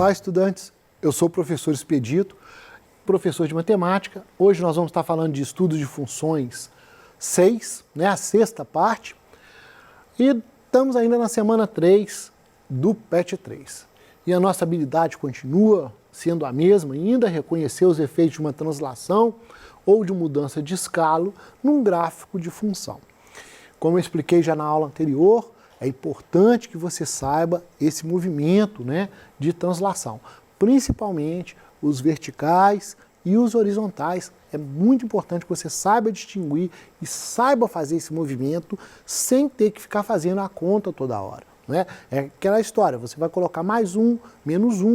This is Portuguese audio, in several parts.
Olá, estudantes. Eu sou o professor Expedito, professor de matemática. Hoje nós vamos estar falando de estudos de funções 6, né, a sexta parte. E estamos ainda na semana 3 do PET 3. E a nossa habilidade continua sendo a mesma, ainda reconhecer os efeitos de uma translação ou de mudança de escala num gráfico de função. Como eu expliquei já na aula anterior, é importante que você saiba esse movimento, né, de translação, principalmente os verticais e os horizontais. É muito importante que você saiba distinguir e saiba fazer esse movimento sem ter que ficar fazendo a conta toda hora. Né? É aquela história, você vai colocar mais 1,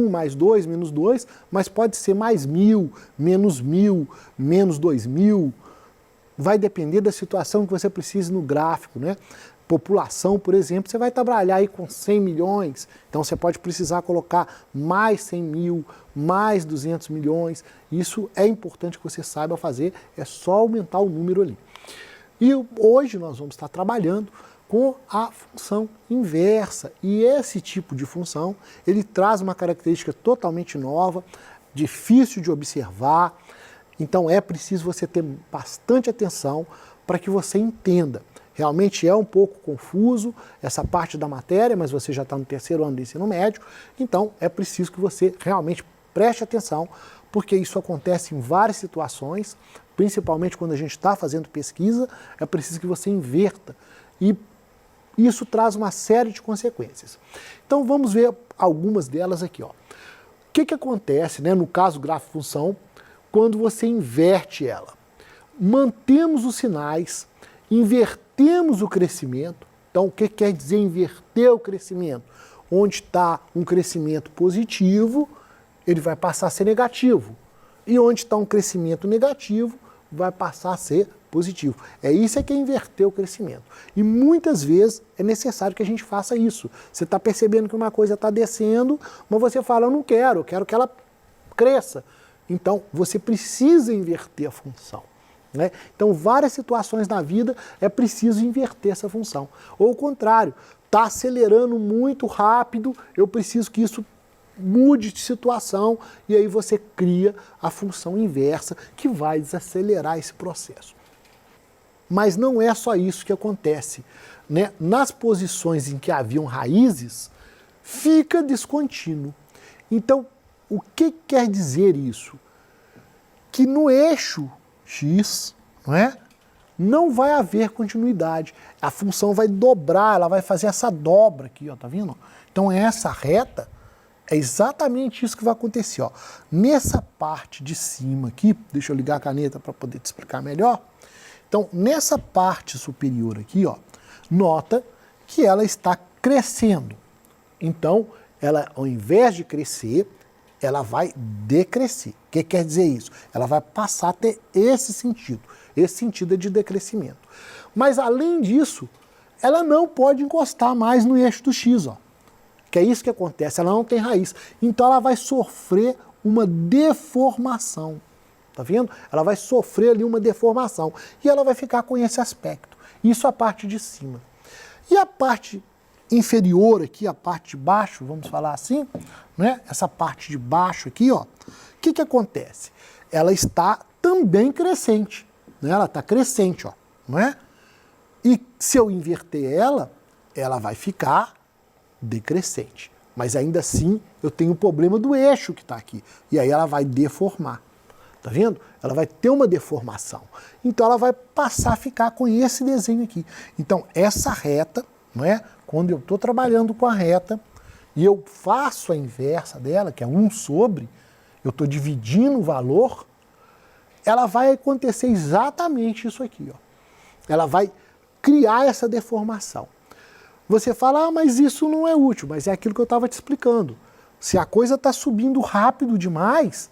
mais 2, menos 2, mas pode ser mais 1.000, menos 2.000. Vai depender da situação que você precise no gráfico, né? População, por exemplo, você vai trabalhar aí com 100 milhões, então você pode precisar colocar mais 100 mil, mais 200 milhões. Isso é importante que você saiba fazer, é só aumentar o número ali. E hoje nós vamos estar trabalhando com a função inversa. E esse tipo de função, ele traz uma característica totalmente nova, difícil de observar. Então é preciso você ter bastante atenção para que você entenda. Realmente é um pouco confuso essa parte da matéria, mas você já está no terceiro ano do ensino médio, então é preciso que você realmente preste atenção, porque isso acontece em várias situações, principalmente quando a gente está fazendo pesquisa, é preciso que você inverta. E isso traz uma série de consequências. Então vamos ver algumas delas aqui. Ó. O que acontece, né, no caso gráfico-função, quando você inverte ela? Mantemos os sinais, invertemos o crescimento. Então, o que quer dizer inverter o crescimento? Onde está um crescimento positivo, ele vai passar a ser negativo. E onde está um crescimento negativo, vai passar a ser positivo. É isso que é inverter o crescimento. E muitas vezes é necessário que a gente faça isso. Você está percebendo que uma coisa está descendo, mas você fala, eu quero que ela cresça. Então, você precisa inverter a função. Né? Então, várias situações na vida é preciso inverter essa função. Ou o contrário, está acelerando muito rápido, eu preciso que isso mude de situação, e aí você cria a função inversa que vai desacelerar esse processo. Mas não é só isso que acontece. Né? Nas posições em que haviam raízes, fica descontínuo. Então, o que quer dizer isso? Que no eixo x, não vai haver continuidade. A função vai dobrar, ela vai fazer essa dobra aqui, ó, tá vendo? Então essa reta é exatamente isso que vai acontecer. Ó. Nessa parte de cima aqui, deixa eu ligar a caneta para poder te explicar melhor. Então nessa parte superior aqui, ó, nota que ela está crescendo. Então ela, ao invés de crescer, ela vai decrescer. O que quer dizer isso? Ela vai passar a ter esse sentido. Esse sentido é de decrescimento. Mas, além disso, ela não pode encostar mais no eixo do x, ó. Que é isso que acontece, ela não tem raiz. Então, ela vai sofrer uma deformação. Tá vendo? Ela vai sofrer ali uma deformação. E ela vai ficar com esse aspecto. Isso a parte de cima. E a parte inferior aqui, a parte de baixo, vamos falar assim, né? Essa parte de baixo aqui, ó, o que acontece? Ela está também crescente, né? Ela está crescente, ó, não é? E se eu inverter ela, ela vai ficar decrescente. Mas ainda assim, eu tenho o problema do eixo que está aqui. E aí ela vai deformar. Tá vendo? Ela vai ter uma deformação. Então ela vai passar a ficar com esse desenho aqui. Então essa reta, não é? Quando eu estou trabalhando com a reta e eu faço a inversa dela, que é 1 sobre, eu estou dividindo o valor, ela vai acontecer exatamente isso aqui. Ó. Ela vai criar essa deformação. Você fala, mas isso não é útil, mas é aquilo que eu estava te explicando. Se a coisa está subindo rápido demais,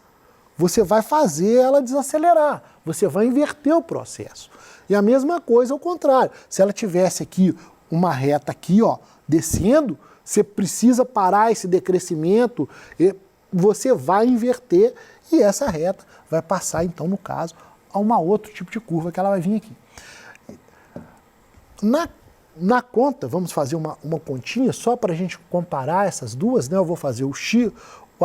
você vai fazer ela desacelerar, você vai inverter o processo. E a mesma coisa ao contrário. Se ela tivesse aqui uma reta aqui, ó, descendo, você precisa parar esse decrescimento, e você vai inverter e essa reta vai passar, então, no caso, a uma outro tipo de curva que ela vai vir aqui. Na conta, vamos fazer uma continha só para a gente comparar essas duas, né? Eu vou fazer o x,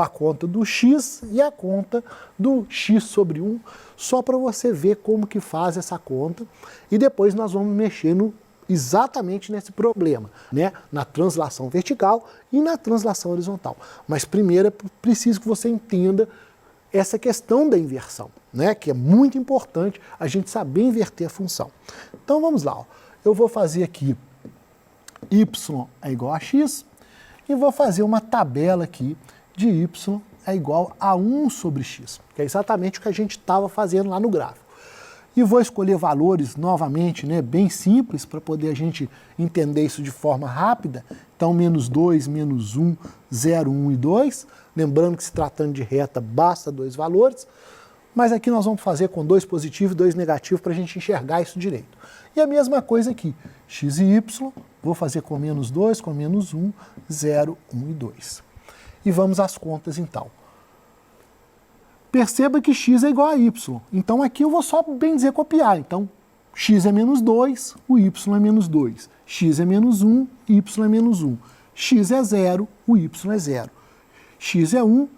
a conta do x e a conta do x sobre 1, só para você ver como que faz essa conta. E depois nós vamos mexer exatamente nesse problema, né? Na translação vertical e na translação horizontal. Mas primeiro é preciso que você entenda essa questão da inversão, né? Que é muito importante a gente saber inverter a função. Então vamos lá, ó. Eu vou fazer aqui y é igual a x e vou fazer uma tabela aqui de y é igual a 1 sobre x, que é exatamente o que a gente estava fazendo lá no gráfico. E vou escolher valores novamente, né, bem simples, para poder a gente entender isso de forma rápida. Então, menos 2, menos 1, 0, 1 e 2. Lembrando que se tratando de reta, basta 2 valores. Mas aqui nós vamos fazer com 2 positivos e 2 negativos para a gente enxergar isso direito. E a mesma coisa aqui, x e y, vou fazer com menos 2, com menos 1, 0, 1 e 2. E vamos às contas então. Perceba que x é igual a y. Então aqui eu vou só, bem dizer, copiar. Então x é menos 2, o y é menos 2. X é menos 1, y é menos 1. X é 0, o y é 0. X é 1,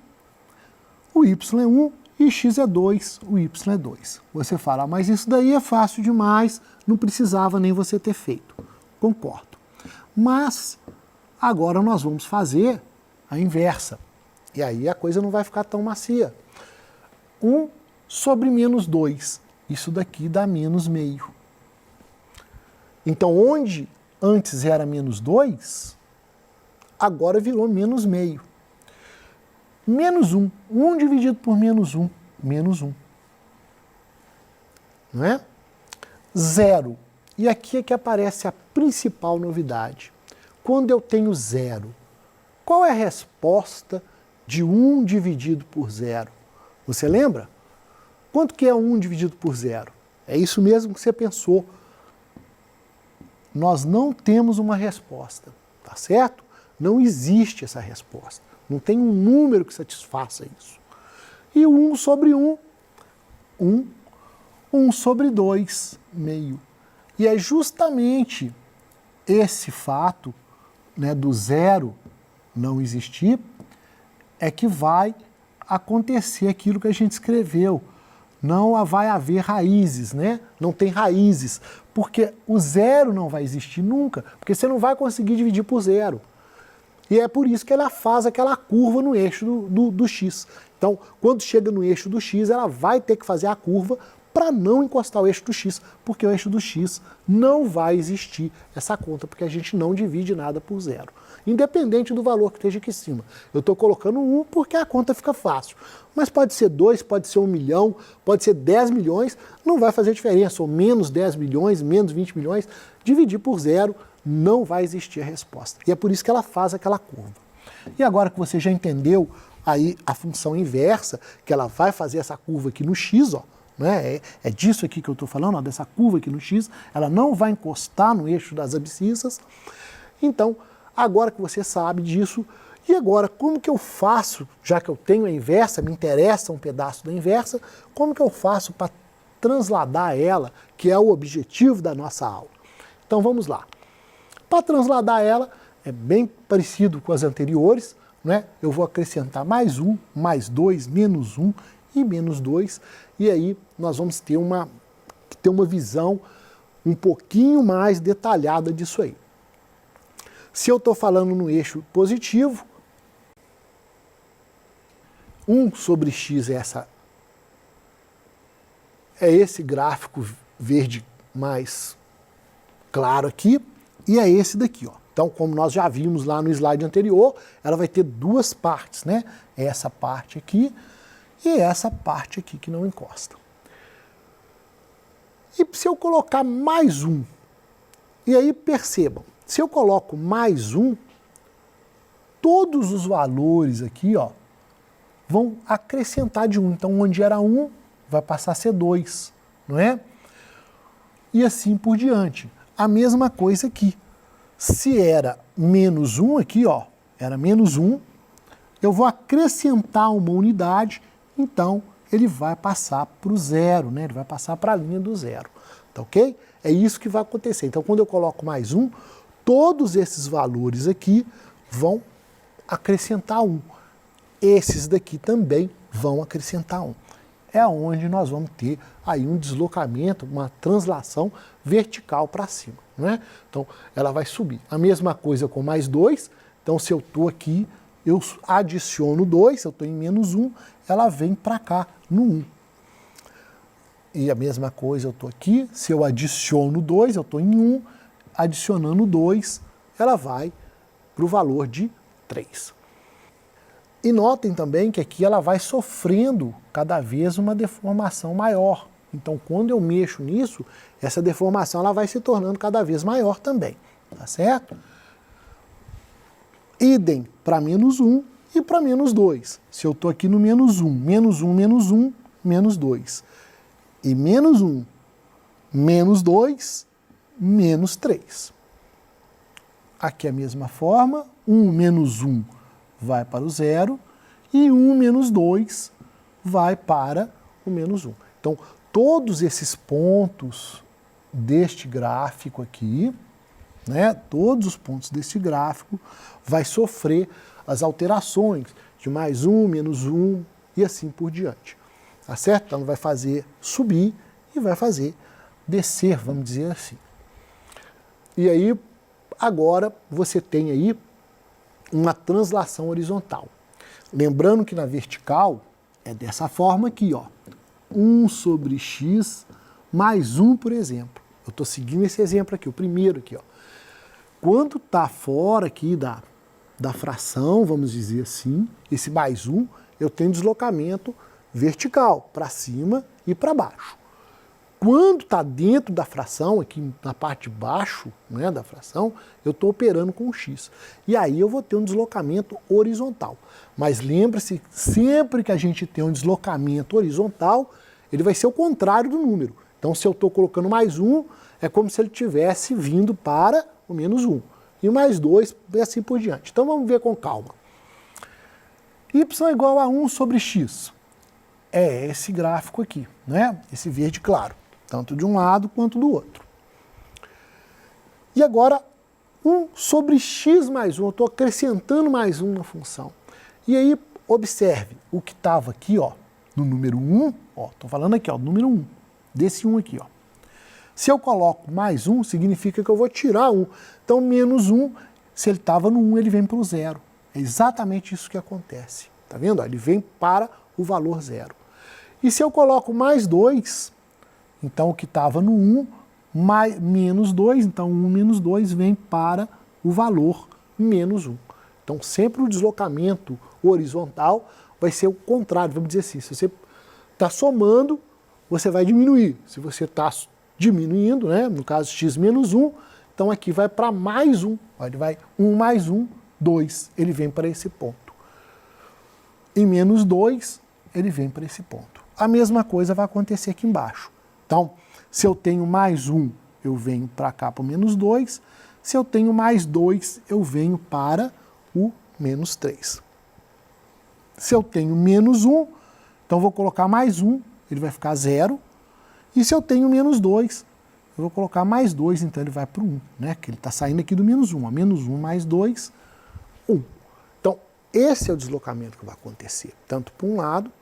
o y é 1 e x é 2, o y é 2. Você fala, mas isso daí é fácil demais, não precisava nem você ter feito. Concordo. Mas agora nós vamos fazer a inversa. E aí a coisa não vai ficar tão macia. 1 sobre menos 2. Isso daqui dá menos meio. Então, onde antes era menos 2, agora virou menos meio. Menos 1. 1 dividido por menos 1. Menos 1. Não é? 0. E aqui é que aparece a principal novidade. Quando eu tenho 0, qual é a resposta de 1 dividido por 0? Você lembra? Quanto que é 1 dividido por 0? É isso mesmo que você pensou. Nós não temos uma resposta, tá certo? Não existe essa resposta. Não tem um número que satisfaça isso. E 1 sobre 1, 1. 1 sobre 2, meio. E é justamente esse fato, né, do 0 não existir, é que vai acontecer aquilo que a gente escreveu. Não vai haver raízes, né? Não tem raízes, porque o 0 não vai existir nunca, porque você não vai conseguir dividir por 0. E é por isso que ela faz aquela curva no eixo do x. Então, quando chega no eixo do x, ela vai ter que fazer a curva para não encostar o eixo do x, porque o eixo do x não vai existir essa conta, porque a gente não divide nada por 0. Independente do valor que esteja aqui em cima. Eu estou colocando 1 porque a conta fica fácil. Mas pode ser 2, pode ser 1 milhão, pode ser 10 milhões, não vai fazer diferença. Ou menos 10 milhões, menos 20 milhões, dividir por 0, não vai existir a resposta. E é por isso que ela faz aquela curva. E agora que você já entendeu aí a função inversa, que ela vai fazer essa curva aqui no x, ó, né? É disso aqui que eu estou falando, ó, dessa curva aqui no x, ela não vai encostar no eixo das abscissas. Então, agora que você sabe disso, e agora como que eu faço, já que eu tenho a inversa, me interessa um pedaço da inversa, como que eu faço para transladar ela, que é o objetivo da nossa aula? Então vamos lá. Para transladar ela, é bem parecido com as anteriores, né? Eu vou acrescentar mais 1, mais 2, menos 1 e menos 2, e aí nós vamos ter uma visão um pouquinho mais detalhada disso aí. Se eu estou falando no eixo positivo, 1 sobre x é esse gráfico verde mais claro aqui, e é esse daqui, ó. Então, como nós já vimos lá no slide anterior, ela vai ter duas partes, né? Essa parte aqui e essa parte aqui que não encosta. E se eu colocar mais 1, e aí percebam, se eu coloco mais 1, todos os valores aqui, ó, vão acrescentar de 1. Então, onde era 1, vai passar a ser 2, não é? E assim por diante. A mesma coisa aqui. Se era menos 1 aqui, ó, era menos 1, eu vou acrescentar uma unidade, então ele vai passar para o 0, né? Ele vai passar para a linha do 0, tá ok? É isso que vai acontecer. Então, quando eu coloco mais 1, todos esses valores aqui vão acrescentar 1. esses daqui também vão acrescentar 1. É onde nós vamos ter aí um deslocamento, uma translação vertical para cima, não é? Então, ela vai subir. A mesma coisa com mais 2, então se eu estou aqui, eu adiciono 2, eu estou em menos 1, ela vem para cá no 1. E a mesma coisa, eu estou aqui, se eu adiciono 2, eu estou em 1, adicionando 2, ela vai para o valor de 3. E notem também que aqui ela vai sofrendo cada vez uma deformação maior. Então, quando eu mexo nisso, essa deformação ela vai se tornando cada vez maior também, tá certo? Idem para menos 1 e para menos 2. Se eu estou aqui no menos 1, menos 1, menos 1, menos 2. E menos 1, menos 2, menos 3. Aqui a mesma forma, 1 menos 1 vai para o 0 e 1 menos 2 vai para o menos 1. Então, todos esses pontos deste gráfico aqui, né, todos os pontos deste gráfico vai sofrer as alterações de mais 1, menos 1 e assim por diante. Tá certo? Então, vai fazer subir e vai fazer descer, vamos dizer assim. E aí, agora, você tem aí uma translação horizontal. Lembrando que na vertical é dessa forma aqui, ó. 1 sobre x mais 1, por exemplo. Eu estou seguindo esse exemplo aqui, o primeiro aqui, ó. Quando está fora aqui da fração, vamos dizer assim, esse mais 1, eu tenho deslocamento vertical, para cima e para baixo. Quando está dentro da fração, aqui na parte de baixo, né, da fração, eu estou operando com x. E aí eu vou ter um deslocamento horizontal. Mas lembre-se, sempre que a gente tem um deslocamento horizontal, ele vai ser o contrário do número. Então, se eu estou colocando mais 1, é como se ele tivesse vindo para o menos 1. E mais 2, e assim por diante. Então, vamos ver com calma. Y é igual a 1 sobre x. É esse gráfico aqui, né? Esse verde claro. Tanto de um lado quanto do outro. E agora, 1 sobre x mais 1. Eu estou acrescentando mais 1 na função. E aí, observe o que estava aqui, ó, no número 1. Estou falando aqui, ó, número 1. Desse 1 aqui, ó. Se eu coloco mais 1, significa que eu vou tirar 1. Então, menos 1, se ele estava no 1, ele vem para o 0. É exatamente isso que acontece. Tá vendo? Ele vem para o valor 0. E se eu coloco mais 2, então o que estava no 1, menos 2, então 1 menos 2 vem para o valor menos 1. Então sempre o deslocamento horizontal vai ser o contrário, vamos dizer assim, se você está somando, você vai diminuir. Se você está diminuindo, né, no caso x menos 1, então aqui vai para mais 1, ele vai 1 mais 1, 2, ele vem para esse ponto. E menos 2, ele vem para esse ponto. A mesma coisa vai acontecer aqui embaixo. Então, se eu tenho mais 1, eu venho para cá para o menos 2. Se eu tenho mais 2, eu venho para o menos 3. Se eu tenho menos 1, então vou colocar mais 1, ele vai ficar 0. E se eu tenho menos 2, eu vou colocar mais 2, então ele vai para o 1, né? Que ele está saindo aqui do menos 1. Menos 1 mais 2, 1. Então, esse é o deslocamento que vai acontecer, tanto para um lado,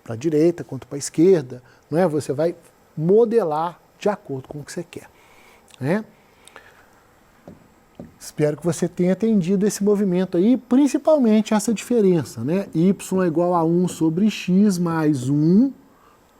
para a direita, quanto para a esquerda, não é? Você vai modelar de acordo com o que você quer, né? Espero que você tenha entendido esse movimento aí, principalmente essa diferença, né? Y é igual a 1 sobre x mais 1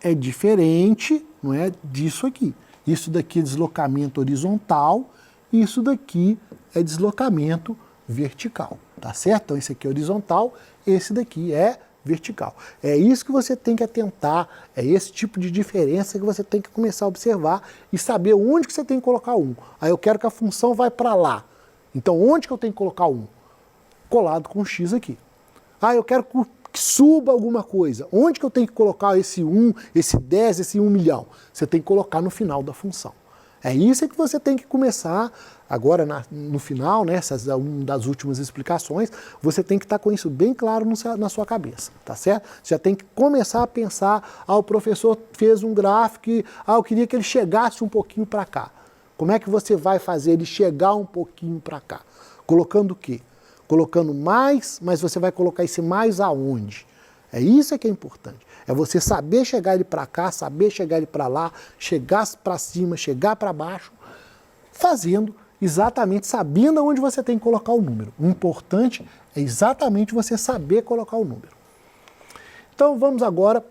é diferente, não é, disso aqui. Isso daqui é deslocamento horizontal, isso daqui é deslocamento vertical, tá certo? Então esse aqui é horizontal, esse daqui é vertical. É isso que você tem que atentar, é esse tipo de diferença que você tem que começar a observar e saber onde que você tem que colocar 1. Aí eu quero que a função vai para lá. Então onde que eu tenho que colocar 1? Colado com x aqui. Ah, eu quero que suba alguma coisa. Onde que eu tenho que colocar esse 1, esse 10, esse 1 milhão? Você tem que colocar no final da função. É isso que você tem que começar, agora no final, né, uma das últimas explicações, você tem que estar com isso bem claro na sua cabeça, tá certo? Você já tem que começar a pensar, o professor fez um gráfico, eu queria que ele chegasse um pouquinho para cá. Como é que você vai fazer ele chegar um pouquinho para cá? Colocando o quê? colocando mais, mas você vai colocar esse mais aonde? É isso que é importante. É você saber chegar ele para cá, saber chegar ele para lá, chegar para cima, chegar para baixo, fazendo exatamente, sabendo aonde você tem que colocar o número. O importante é exatamente você saber colocar o número. Então vamos agora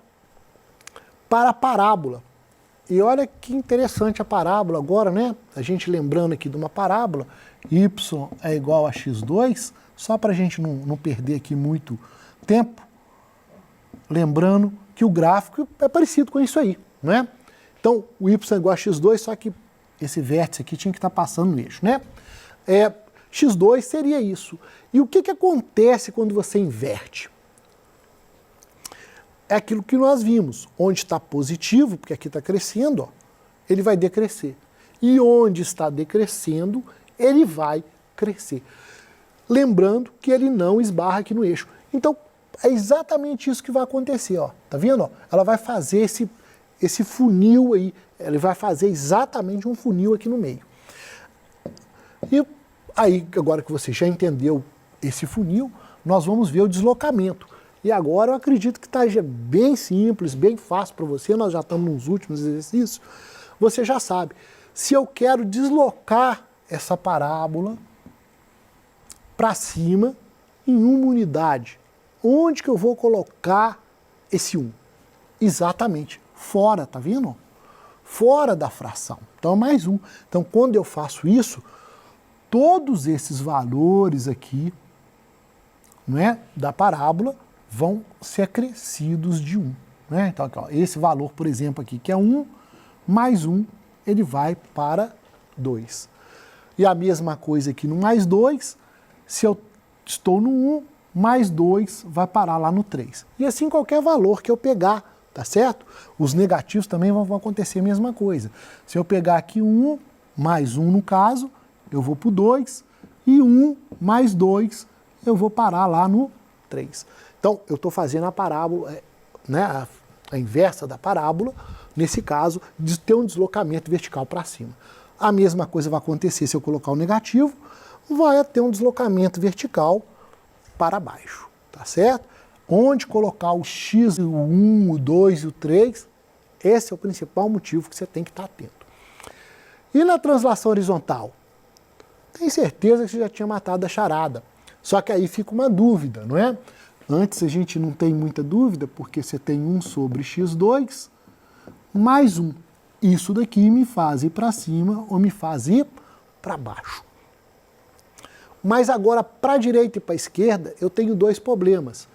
para a parábola. E olha que interessante a parábola agora, né? A gente lembrando aqui de uma parábola, y é igual a x2, só para a gente não perder aqui muito tempo, lembrando que o gráfico é parecido com isso aí, né? Então, o y é igual a x2, só que esse vértice aqui tinha que estar passando no eixo, né? x2 seria isso. E o que acontece quando você inverte? É aquilo que nós vimos, onde está positivo, porque aqui está crescendo, ó, ele vai decrescer. E onde está decrescendo, ele vai crescer. Lembrando que ele não esbarra aqui no eixo. Então, é exatamente isso que vai acontecer, ó. Tá vendo? Ó? Ela vai fazer esse funil aí, ela vai fazer exatamente um funil aqui no meio. E aí, agora que você já entendeu esse funil, nós vamos ver o deslocamento. E agora eu acredito que está bem simples, bem fácil para você, nós já estamos nos últimos exercícios, você já sabe. Se eu quero deslocar essa parábola para cima em uma unidade, onde que eu vou colocar esse 1? Exatamente, fora, tá vendo? Fora da fração. Então é mais 1. Então quando eu faço isso, todos esses valores aqui, não é, da parábola vão ser acrescidos de 1. Né? Então aqui, ó, esse valor, por exemplo, aqui, que é 1, mais 1, ele vai para 2. E a mesma coisa aqui no mais 2, se eu estou no 1, mais 2 vai parar lá no 3. E assim qualquer valor que eu pegar, tá certo? Os negativos também vão acontecer a mesma coisa. Se eu pegar aqui 1, mais 1 no caso, eu vou para o 2, e 1 mais 2, eu vou parar lá no 3. Então, eu estou fazendo a parábola, né, a inversa da parábola, nesse caso, de ter um deslocamento vertical para cima. A mesma coisa vai acontecer se eu colocar o negativo, vai ter um deslocamento vertical para baixo, tá certo? Onde colocar o x, o 1, o 2 e o 3, esse é o principal motivo que você tem que estar atento. E na translação horizontal? Tem certeza que você já tinha matado a charada. Só que aí fica uma dúvida, não é? Antes a gente não tem muita dúvida, porque você tem 1 sobre x2 mais 1. Isso daqui me faz ir para cima ou me faz ir para baixo. Mas agora, para a direita e para a esquerda, eu tenho dois problemas.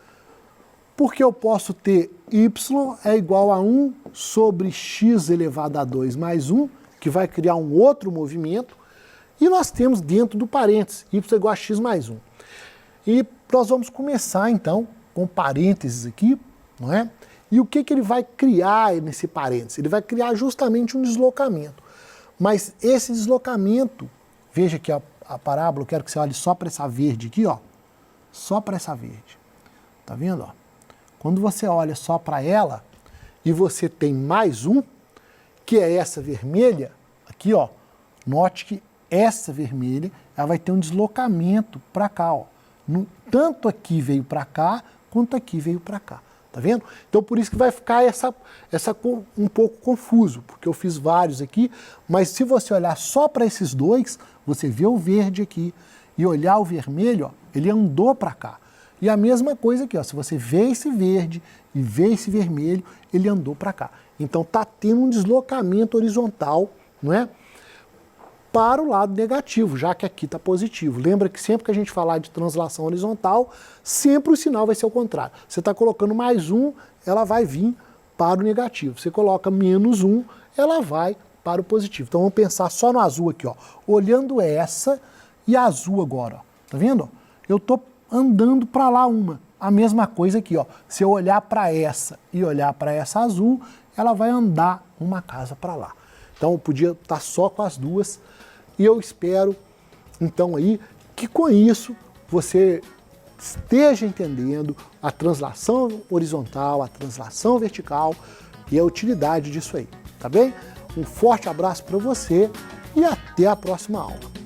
Porque eu posso ter y é igual a 1 sobre x elevado a 2 mais 1, que vai criar um outro movimento, e nós temos dentro do parênteses, y é igual a x mais 1. E nós vamos começar, então, com parênteses aqui, não é? E o que ele vai criar nesse parênteses? Ele vai criar justamente um deslocamento. Mas esse deslocamento, veja que a parábola, eu quero que você olhe só para essa verde aqui, ó. Só para essa verde. Tá vendo, ó? Quando você olha só para ela, e você tem mais 1, que é essa vermelha, aqui, ó. Note que essa vermelha, ela vai ter um deslocamento para cá, ó. Tanto aqui veio para cá, quanto aqui veio para cá. Tá vendo? Então por isso que vai ficar um pouco confuso, porque eu fiz vários aqui, mas se você olhar só para esses dois, você vê o verde aqui, e olhar o vermelho, ó, ele andou para cá. E a mesma coisa aqui, ó, se você vê esse verde e vê esse vermelho, ele andou para cá. Então tá tendo um deslocamento horizontal, não é? Para o lado negativo, já que aqui está positivo. Lembra que sempre que a gente falar de translação horizontal, sempre o sinal vai ser o contrário. Você está colocando mais 1, ela vai vir para o negativo. Você coloca menos 1, ela vai para o positivo. Então vamos pensar só no azul aqui, ó. Olhando essa e a azul agora, ó. Tá vendo? Eu estou andando para lá uma. A mesma coisa aqui, ó. Se eu olhar para essa e olhar para essa azul, ela vai andar uma casa para lá. Então eu podia estar só com as duas. E eu espero, então, aí, que com isso você esteja entendendo a translação horizontal, a translação vertical e a utilidade disso aí, tá bem? Um forte abraço para você e até a próxima aula.